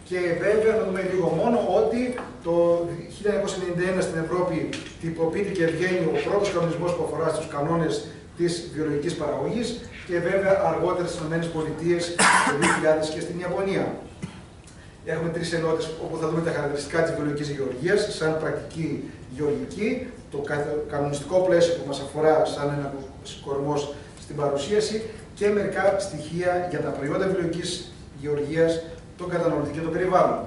Και βέβαια, να δούμε λίγο μόνο ότι το 1991 στην Ευρώπη τυποποιείται και βγαίνει ο πρώτος κανονισμός που αφορά στους κανόνες της βιολογικής παραγωγής, και βέβαια αργότερα στις ΗΠΑ το 2000 και στην Ιαπωνία. Έχουμε 3 ενότητες όπου θα δούμε τα χαρακτηριστικά της βιολογικής γεωργίας σαν πρακτική γεωργική, το κανονιστικό πλαίσιο που μας αφορά σαν ένα κορμός στην παρουσίαση, και μερικά στοιχεία για τα προϊόντα βιολογικής γεωργίας, τον καταναλωτή και το περιβάλλον.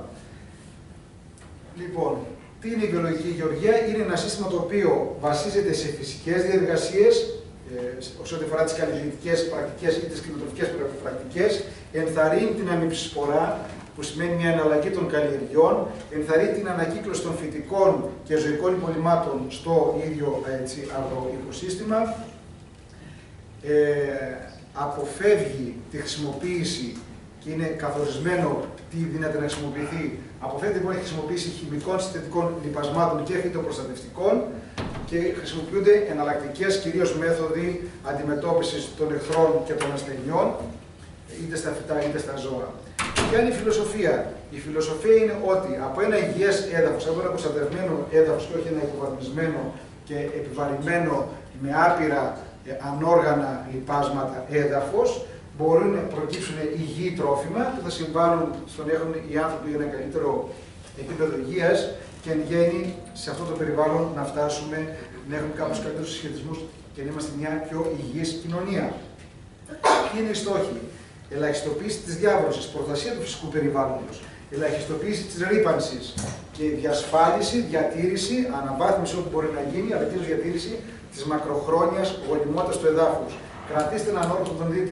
Λοιπόν, τι είναι η βιολογική γεωργία? Είναι ένα σύστημα το οποίο βασίζεται σε φυσικές διαδικασίες, όσο αφορά τις καλλιεργητικές πρακτικές ή τις κτηνοτροφικές πρακτικές, ενθαρρύνει την αμυψισπορά, που σημαίνει μια εναλλαγή των καλλιεργειών, ενθαρρύνει την ανακύκλωση των φυτικών και ζωικών υπολειμμάτων στο ίδιο αγροοικοσύστημα, αποφεύγει τη χρησιμοποίηση, και είναι καθορισμένο τι δύναται να χρησιμοποιηθεί, αποφεύγει λοιπόν τη χρησιμοποίηση χημικών συνθετικών λιπασμάτων και φυτοπροστατευτικών, και χρησιμοποιούνται εναλλακτικές κυρίως μέθοδοι αντιμετώπισης των εχθρών και των ασθενειών, είτε στα φυτά είτε στα ζώα. Ποια είναι η φιλοσοφία? Η φιλοσοφία είναι ότι από ένα υγιές έδαφος, από ένα προστατευμένο έδαφος και όχι ένα υποβαθμισμένο και επιβαρημένο με άπειρα ανόργανα λιπάσματα έδαφος, μπορούν να προκύψουν υγιή τρόφιμα που θα συμβάλλουν στο να έχουν οι άνθρωποι ένα καλύτερο επίπεδο υγείας, και εν γέννη σε αυτό το περιβάλλον να φτάσουμε να έχουμε κάποιους καλύτερους συσχετισμούς και να είμαστε μια πιο υγιής κοινωνία. Ποιοι είναι οι στόχοι? Ελαχιστοποίηση της διάβρωσης, προστασία του φυσικού περιβάλλοντος, ελαχιστοποίηση της ρύπανσης και διασφάλιση, διατήρηση, αναβάθμιση όπου μπορεί να γίνει, αλλά κυρίως διατήρηση της μακροχρόνιας γονιμότητας του εδάφους. Κρατήστε έναν όρκο που τον δείτε.